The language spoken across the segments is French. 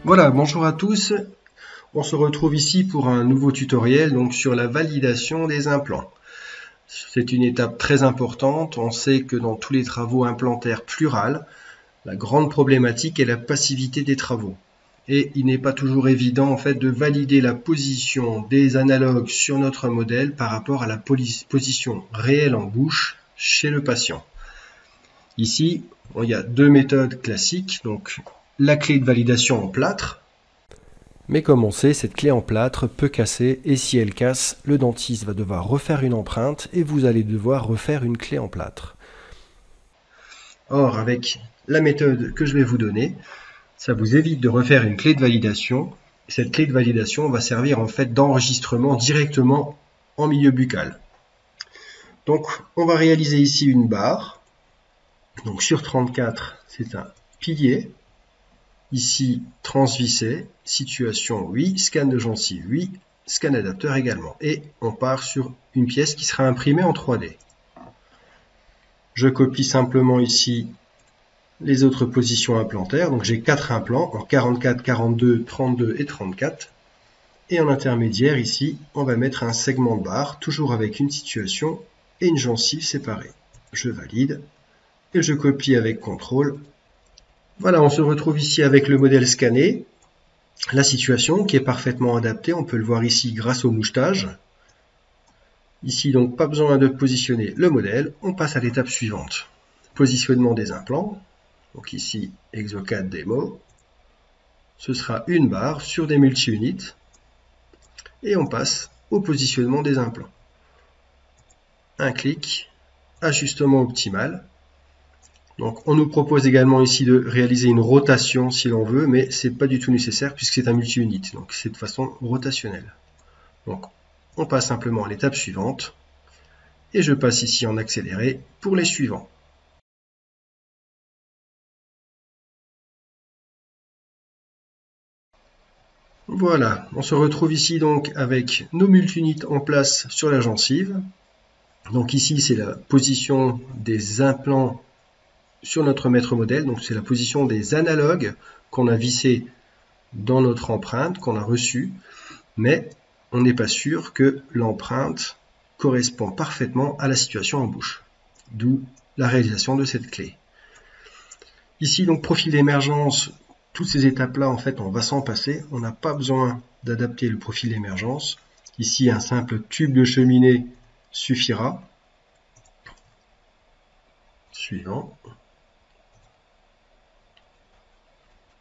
Voilà, bonjour à tous. On se retrouve ici pour un nouveau tutoriel donc sur la validation des implants. C'est une étape très importante. On sait que dans tous les travaux implantaires plurals, la grande problématique est la passivité des travaux. Et il n'est pas toujours évident en fait de valider la position des analogues sur notre modèle par rapport à la position réelle en bouche chez le patient. Ici, il y a deux méthodes classiques, donc la clé de validation en plâtre. Mais comme on sait, cette clé en plâtre peut casser et si elle casse, le dentiste va devoir refaire une empreinte et vous allez devoir refaire une clé en plâtre. Or, avec la méthode que je vais vous donner, ça vous évite de refaire une clé de validation. Cette clé de validation va servir en fait d'enregistrement directement en milieu buccal. Donc, on va réaliser ici une barre. Donc sur 34, c'est un pilier. Ici, transvissé, situation oui, scan de gencive oui, scan adapteur également. Et on part sur une pièce qui sera imprimée en 3D. Je copie simplement ici les autres positions implantaires. Donc j'ai 4 implants en 44, 42, 32 et 34. Et en intermédiaire ici, on va mettre un segment de barre, toujours avec une situation et une gencive séparée. Je valide et je copie avec CTRL. Voilà, on se retrouve ici avec le modèle scanné, la situation qui est parfaitement adaptée, on peut le voir ici grâce au mouchetage. Ici donc pas besoin de positionner le modèle, on passe à l'étape suivante. Positionnement des implants, donc ici Exocad Démo, ce sera une barre sur des multi-units, et on passe au positionnement des implants. Un clic, ajustement optimal. Donc on nous propose également ici de réaliser une rotation si l'on veut, mais ce n'est pas du tout nécessaire puisque c'est un multi-unit, donc c'est de façon rotationnelle. Donc on passe simplement à l'étape suivante, et je passe ici en accéléré pour les suivants. Voilà, on se retrouve ici donc avec nos multi-units en place sur la gencive. Donc ici c'est la position des implants sur notre maître modèle, donc c'est la position des analogues qu'on a vissés dans notre empreinte, qu'on a reçue, mais on n'est pas sûr que l'empreinte correspond parfaitement à la situation en bouche, d'où la réalisation de cette clé. Ici donc profil d'émergence, toutes ces étapes-là en fait on va s'en passer, on n'a pas besoin d'adapter le profil d'émergence. Ici un simple tube de cheminée suffira. Suivant.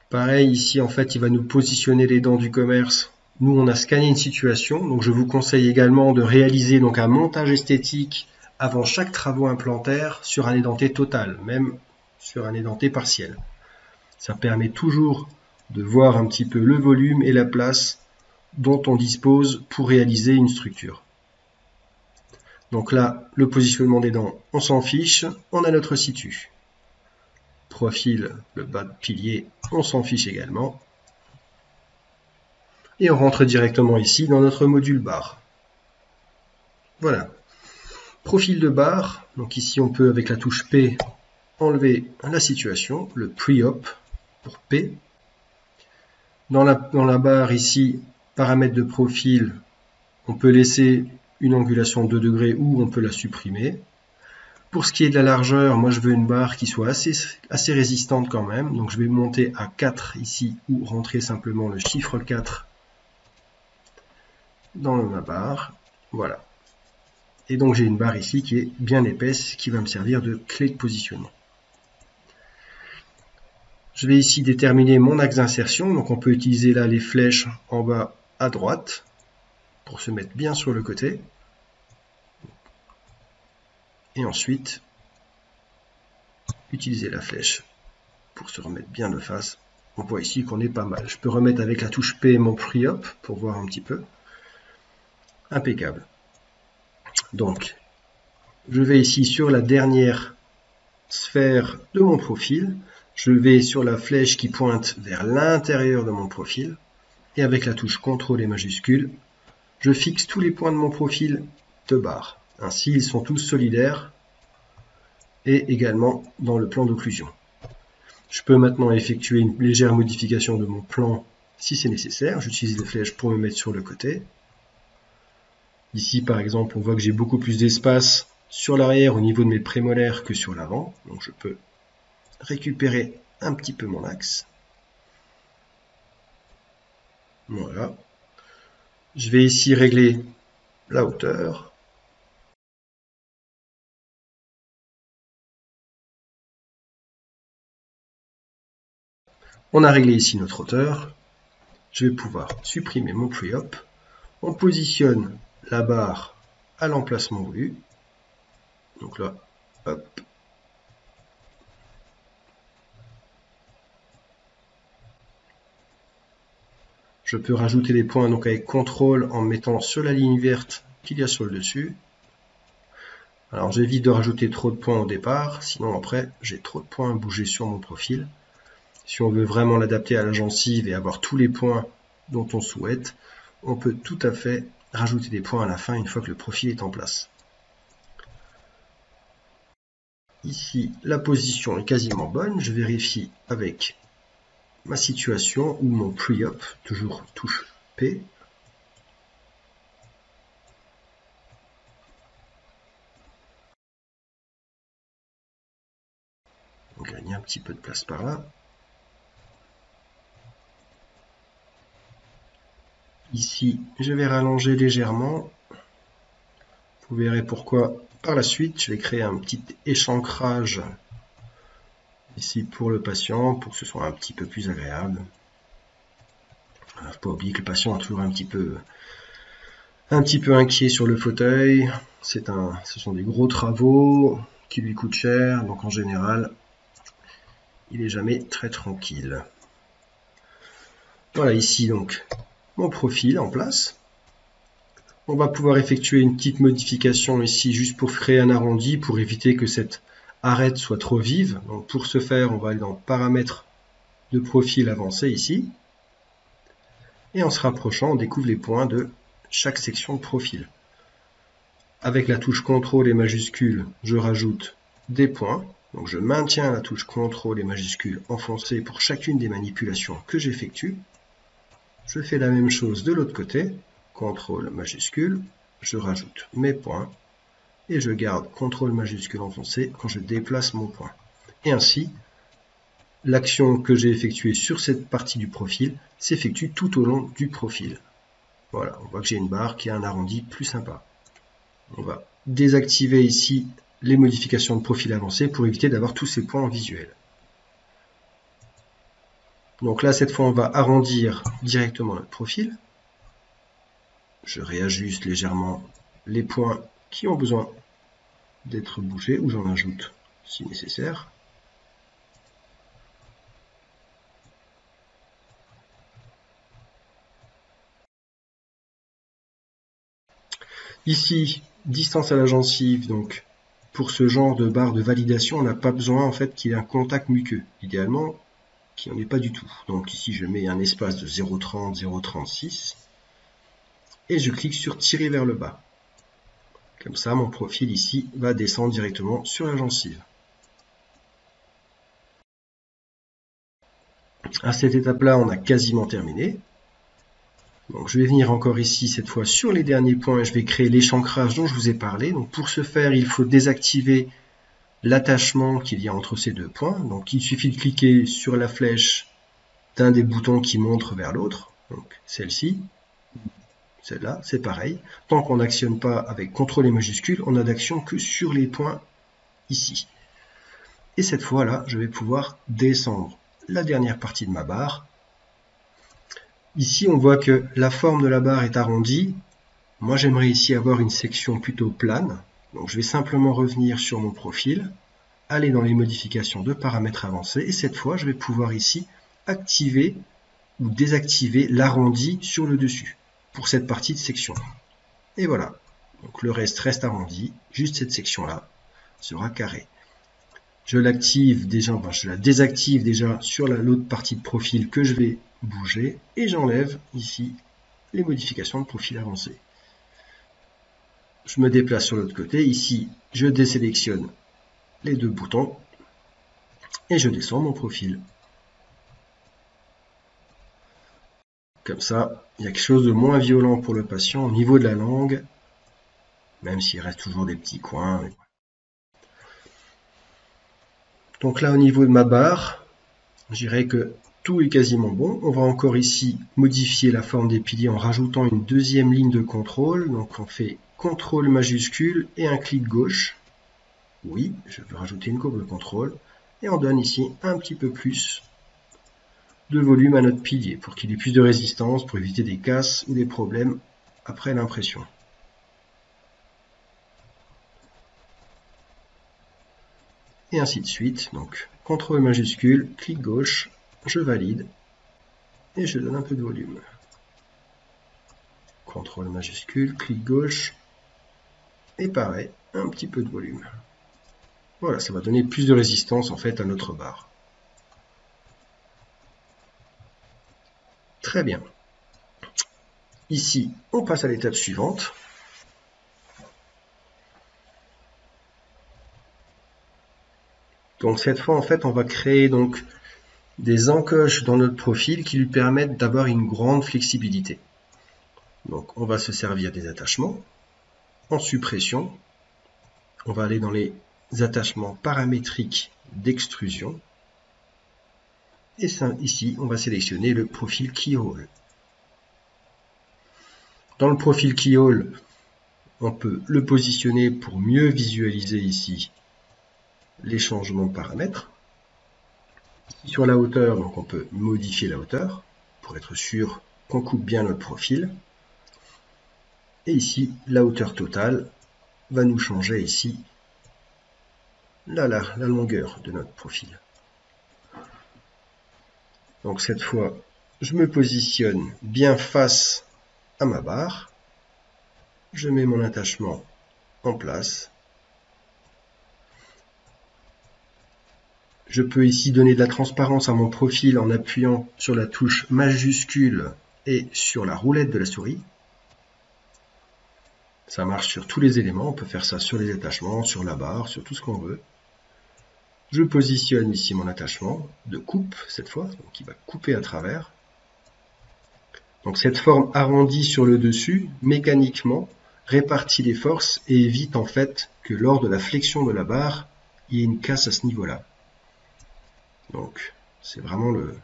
Pareil, ici, en fait, il va nous positionner les dents du commerce. Nous, on a scanné une situation. Donc, je vous conseille également de réaliser donc, un montage esthétique avant chaque travaux implantaire sur un édenté total, même sur un édenté partiel. Ça permet toujours de voir un petit peu le volume et la place dont on dispose pour réaliser une structure. Donc là, le positionnement des dents, on s'en fiche. On a notre situ. Profil, le bas de pilier, on s'en fiche également. Et on rentre directement ici dans notre module barre. Voilà. Profil de barre, donc ici on peut avec la touche P enlever la situation, le pre-op pour P. Dans la barre ici, paramètres de profil, on peut laisser une angulation de 2 degrés ou on peut la supprimer. Pour ce qui est de la largeur, moi je veux une barre qui soit assez résistante quand même. Donc je vais monter à 4 ici ou rentrer simplement le chiffre 4 dans ma barre. Voilà. Et donc j'ai une barre ici qui est bien épaisse qui va me servir de clé de positionnement. Je vais ici déterminer mon axe d'insertion. Donc on peut utiliser là les flèches en bas à droite pour se mettre bien sur le côté. Et ensuite, utiliser la flèche pour se remettre bien de face. On voit ici qu'on est pas mal. Je peux remettre avec la touche P mon pre-op pour voir un petit peu. Impeccable. Donc, je vais ici sur la dernière sphère de mon profil. Je vais sur la flèche qui pointe vers l'intérieur de mon profil. Et avec la touche CTRL et majuscule, je fixe tous les points de mon profil de barre. Ainsi, ils sont tous solidaires et également dans le plan d'occlusion. Je peux maintenant effectuer une légère modification de mon plan Si c'est nécessaire, j'utilise les flèches pour me mettre sur le côté. Ici, par exemple, on voit que j'ai beaucoup plus d'espace sur l'arrière au niveau de mes prémolaires que sur l'avant. Donc je peux récupérer un petit peu mon axe. Voilà. Je vais ici régler la hauteur. On a réglé ici notre hauteur. Je vais pouvoir supprimer mon pre-op. On positionne la barre à l'emplacement voulu. Donc là, hop. Je peux rajouter des points donc avec CTRL en mettant sur la ligne verte qu'il y a sur le dessus. Alors j'évite de rajouter trop de points au départ, sinon après j'ai trop de points à bouger sur mon profil. Si on veut vraiment l'adapter à la gencive et avoir tous les points dont on souhaite, on peut tout à fait rajouter des points à la fin une fois que le profil est en place. Ici, la position est quasiment bonne. Je vérifie avec ma situation ou mon pre-op, toujours touche P. On gagne un petit peu de place par là. Ici, je vais rallonger légèrement. Vous verrez pourquoi par la suite. Je vais créer un petit échancrage ici pour le patient, pour que ce soit un petit peu plus agréable. Il ne faut pas oublier que le patient est toujours un petit peu inquiet sur le fauteuil. Ce sont des gros travaux qui lui coûtent cher, donc en général, il n'est jamais très tranquille. Voilà ici donc mon profil en place. On va pouvoir effectuer une petite modification ici juste pour créer un arrondi, pour éviter que cette arête soit trop vive. Donc pour ce faire, on va aller dans Paramètres de profil avancé ici. Et en se rapprochant, on découvre les points de chaque section de profil. Avec la touche CTRL et majuscule, je rajoute des points. Donc je maintiens la touche CTRL et majuscule enfoncée pour chacune des manipulations que j'effectue. Je fais la même chose de l'autre côté. CTRL majuscule, je rajoute mes points. Et je garde CTRL majuscule enfoncé quand je déplace mon point. Et ainsi, l'action que j'ai effectuée sur cette partie du profil s'effectue tout au long du profil. Voilà, on voit que j'ai une barre qui a un arrondi plus sympa. On va désactiver ici les modifications de profil avancé pour éviter d'avoir tous ces points en visuel. Donc là, cette fois, on va arrondir directement notre profil. Je réajuste légèrement les points qui ont besoin d'être bougés, ou j'en ajoute si nécessaire. Ici, distance à la gencive, donc pour ce genre de barre de validation, on n'a pas besoin en fait qu'il y ait un contact muqueux. Idéalement, qu'il n'y en ait pas du tout. Donc ici, je mets un espace de 0,30, 0,36 et je clique sur tirer vers le bas. Comme ça, mon profil ici va descendre directement sur la gencive. À cette étape-là, on a quasiment terminé. Donc, je vais venir encore ici, cette fois sur les derniers points, et je vais créer l'échancrage dont je vous ai parlé. Donc, pour ce faire, il faut désactiver l'attachement qu'il y a entre ces deux points. Donc, il suffit de cliquer sur la flèche d'un des boutons qui montre vers l'autre. Donc, celle-ci, celle-là, c'est pareil. Tant qu'on n'actionne pas avec CTRL et majuscule, on n'a d'action que sur les points ici. Et cette fois-là, je vais pouvoir descendre la dernière partie de ma barre. Ici, on voit que la forme de la barre est arrondie. Moi, j'aimerais ici avoir une section plutôt plane. Donc, je vais simplement revenir sur mon profil, aller dans les modifications de paramètres avancés, et cette fois, je vais pouvoir ici activer ou désactiver l'arrondi sur le dessus, pour cette partie de section. Et voilà. Donc, le reste arrondi, juste cette section-là sera carrée. Je l'active déjà, je la désactive déjà sur l'autre partie de profil que je vais bouger et j'enlève ici les modifications de profil avancé. Je me déplace sur l'autre côté. Ici, je désélectionne les deux boutons et je descends mon profil. Comme ça, il y a quelque chose de moins violent pour le patient au niveau de la langue, même s'il reste toujours des petits coins. Donc là, au niveau de ma barre, je dirais que tout est quasiment bon. On va encore ici modifier la forme des piliers en rajoutant une deuxième ligne de contrôle. Donc on fait CTRL majuscule et un clic gauche. Oui, je veux rajouter une courbe de contrôle. Et on donne ici un petit peu plus de volume à notre pilier pour qu'il ait plus de résistance, pour éviter des casses ou des problèmes après l'impression. Et ainsi de suite. Donc CTRL majuscule, clic gauche, je valide et je donne un peu de volume. CTRL majuscule, clic gauche et pareil, un petit peu de volume. Voilà, ça va donner plus de résistance en fait à notre barre. Très bien. Ici, on passe à l'étape suivante. Donc cette fois, en fait, on va créer donc des encoches dans notre profil qui lui permettent d'avoir une grande flexibilité. Donc on va se servir des attachements. En suppression, on va aller dans les attachements paramétriques d'extrusion. Et ça, ici, on va sélectionner le profil Keyhole. Dans le profil Keyhole, on peut le positionner pour mieux visualiser ici les changements de paramètres. Sur la hauteur, donc on peut modifier la hauteur pour être sûr qu'on coupe bien notre profil. Et ici, la hauteur totale va nous changer ici la longueur de notre profil. Donc cette fois, je me positionne bien face à ma barre. Je mets mon attachement en place. Je peux ici donner de la transparence à mon profil en appuyant sur la touche majuscule et sur la roulette de la souris. Ça marche sur tous les éléments, on peut faire ça sur les attachements, sur la barre, sur tout ce qu'on veut. Je positionne ici mon attachement de coupe cette fois, donc il va couper à travers. Donc cette forme arrondie sur le dessus, mécaniquement, répartit les forces et évite en fait que lors de la flexion de la barre, il y ait une casse à ce niveau-là. Donc c'est vraiment le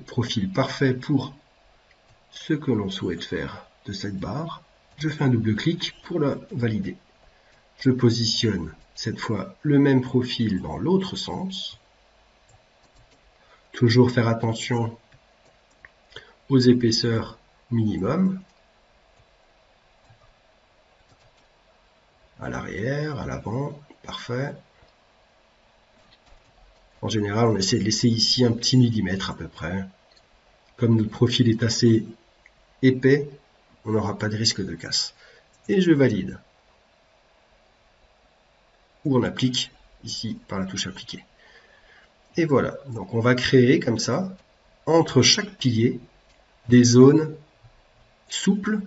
profil parfait pour ce que l'on souhaite faire de cette barre. Je fais un double clic pour la valider. Je positionne cette fois le même profil dans l'autre sens. Toujours faire attention aux épaisseurs minimum. À l'arrière, à l'avant, parfait. En général, on essaie de laisser ici un petit millimètre à peu près. Comme notre profil est assez épais, on n'aura pas de risque de casse. Et je valide. Ou on applique ici par la touche appliquer. Et voilà, donc on va créer comme ça, entre chaque pilier, des zones souples.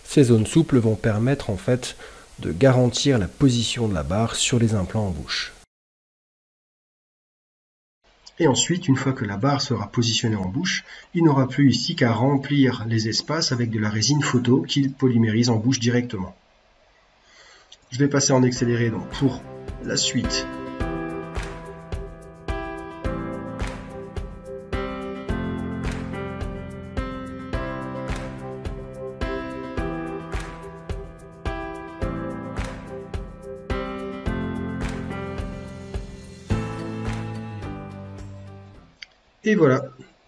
Ces zones souples vont permettre en fait de garantir la position de la barre sur les implants en bouche. Et ensuite, une fois que la barre sera positionnée en bouche, il n'aura plus ici qu'à remplir les espaces avec de la résine photo qu'il polymérise en bouche directement. Je vais passer en accéléré donc pour la suite. Et voilà,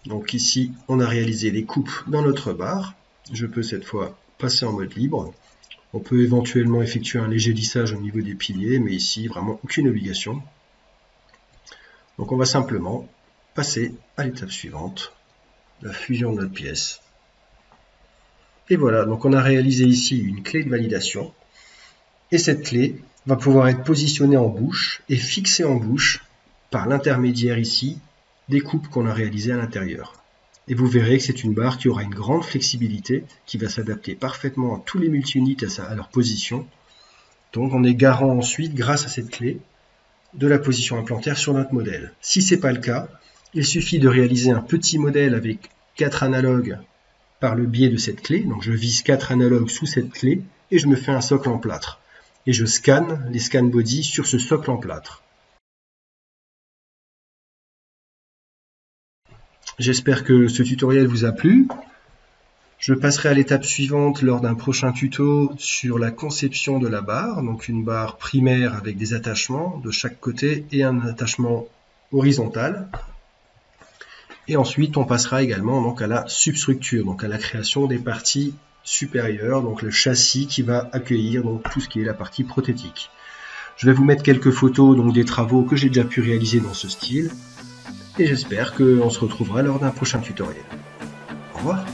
donc ici on a réalisé les coupes dans notre barre. Je peux cette fois passer en mode libre. On peut éventuellement effectuer un léger lissage au niveau des piliers, mais ici vraiment aucune obligation. Donc on va simplement passer à l'étape suivante, la fusion de notre pièce. Et voilà, donc on a réalisé ici une clé de validation. Et cette clé va pouvoir être positionnée en bouche et fixée en bouche par l'intermédiaire ici des coupes qu'on a réalisées à l'intérieur. Et vous verrez que c'est une barre qui aura une grande flexibilité, qui va s'adapter parfaitement à tous les multi-units à leur position. Donc on est garant ensuite, grâce à cette clé, de la position implantaire sur notre modèle. Si ce n'est pas le cas, il suffit de réaliser un petit modèle avec 4 analogues par le biais de cette clé. Donc je vise 4 analogues sous cette clé et je me fais un socle en plâtre. Et je scanne les scan body sur ce socle en plâtre. J'espère que ce tutoriel vous a plu. Je passerai à l'étape suivante lors d'un prochain tuto sur la conception de la barre, donc une barre primaire avec des attachements de chaque côté et un attachement horizontal. Et ensuite on passera également donc à la substructure, donc à la création des parties supérieures, donc le châssis qui va accueillir donc tout ce qui est la partie prothétique. Je vais vous mettre quelques photos donc des travaux que j'ai déjà pu réaliser dans ce style. Et j'espère qu'on se retrouvera lors d'un prochain tutoriel. Au revoir.